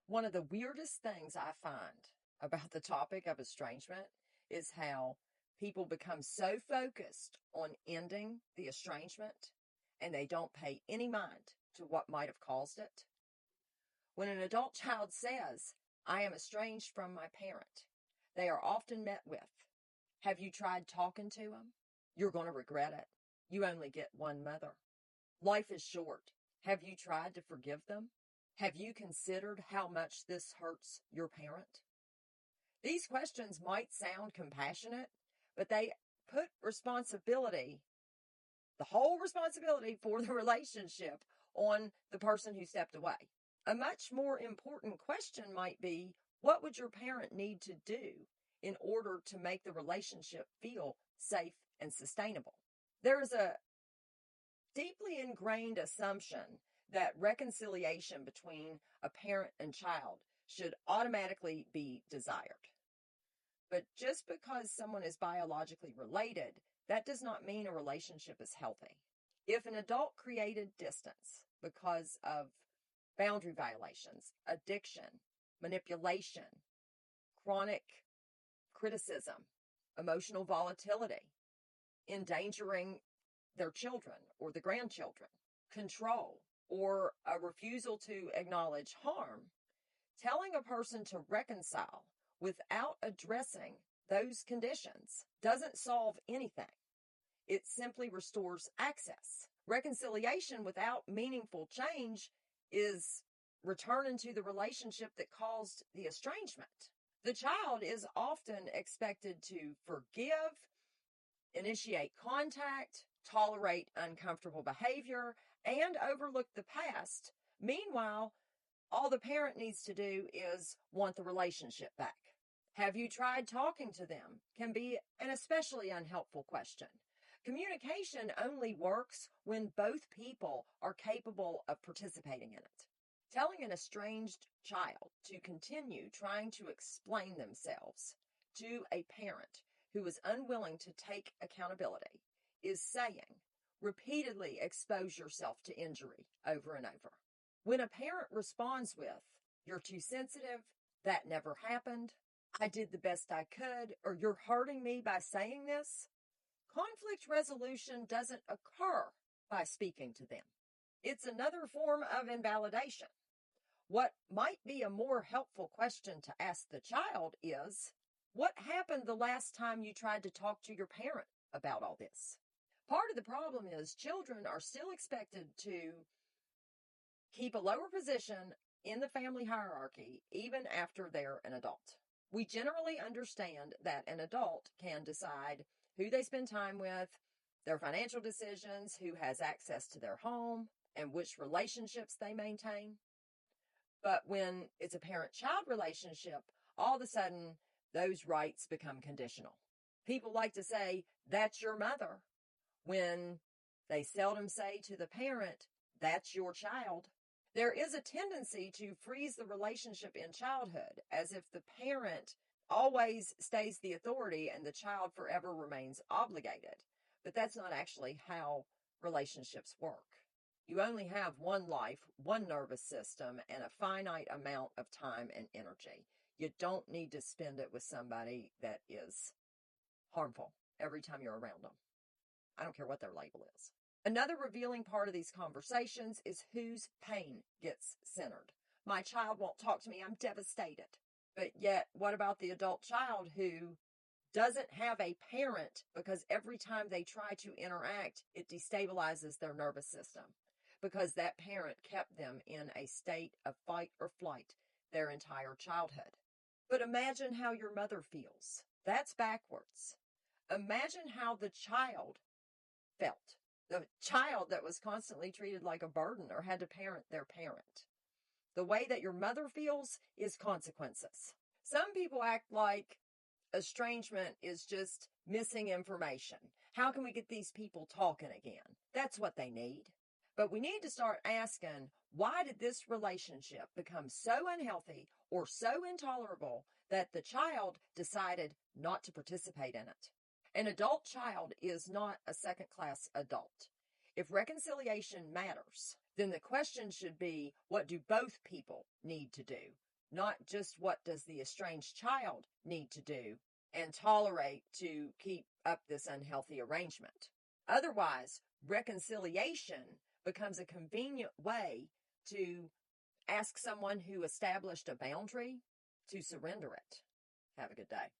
One of the weirdest things I find about the topic of estrangement is how people become so focused on ending the estrangement and they don't pay any mind to what might have caused it. When an adult child says, I am estranged from my parent, they are often met with, have you tried talking to him? You're going to regret it. You only get one mother. Life is short. Have you tried to forgive them? Have you considered how much this hurts your parent? These questions might sound compassionate, but they put responsibility, the whole responsibility for the relationship, on the person who stepped away. A much more important question might be, what would your parent need to do in order to make the relationship feel safe and sustainable? There is a deeply ingrained assumption that reconciliation between a parent and child should automatically be desired. But just because someone is biologically related, that does not mean a relationship is healthy. If an adult created distance because of boundary violations, addiction, manipulation, chronic criticism, emotional volatility, endangering their children or the grandchildren, control, or a refusal to acknowledge harm, telling a person to reconcile without addressing those conditions doesn't solve anything. It simply restores access. Reconciliation without meaningful change is returning to the relationship that caused the estrangement. The child is often expected to forgive, initiate contact, tolerate uncomfortable behavior, and overlook the past. Meanwhile, all the parent needs to do is want the relationship back. Have you tried talking to them? Can be an especially unhelpful question. Communication only works when both people are capable of participating in it. Telling an estranged child to continue trying to explain themselves to a parent who is unwilling to take accountability is saying, repeatedly expose yourself to injury over and over. When a parent responds with, you're too sensitive, that never happened, I did the best I could, or you're hurting me by saying this, conflict resolution doesn't occur by speaking to them. It's another form of invalidation. What might be a more helpful question to ask the child is, what happened the last time you tried to talk to your parent about all this? Part of the problem is children are still expected to keep a lower position in the family hierarchy even after they're an adult. We generally understand that an adult can decide who they spend time with, their financial decisions, who has access to their home, and which relationships they maintain. But when it's a parent-child relationship, all of a sudden, those rights become conditional. People like to say, that's your mother, when they seldom say to the parent, that's your child. There is a tendency to freeze the relationship in childhood, as if the parent always stays the authority and the child forever remains obligated. But that's not actually how relationships work. You only have one life, one nervous system, and a finite amount of time and energy. You don't need to spend it with somebody that is harmful every time you're around them. I don't care what their label is. Another revealing part of these conversations is whose pain gets centered. My child won't talk to me. I'm devastated. But yet, what about the adult child who doesn't have a parent because every time they try to interact, it destabilizes their nervous system because that parent kept them in a state of fight or flight their entire childhood. But imagine how your mother feels. That's backwards. Imagine how the child felt. The child that was constantly treated like a burden or had to parent their parent. The way that your mother feels is consequences. Some people act like estrangement is just missing information. How can we get these people talking again? That's what they need. But we need to start asking, why did this relationship become so unhealthy or so intolerable that the child decided not to participate in it? An adult child is not a second-class adult. If reconciliation matters, then the question should be, what do both people need to do not just what does the estranged child need to do and tolerate to keep up this unhealthy arrangement. Otherwise, reconciliation becomes a convenient way to ask someone who established a boundary to surrender it. Have a good day.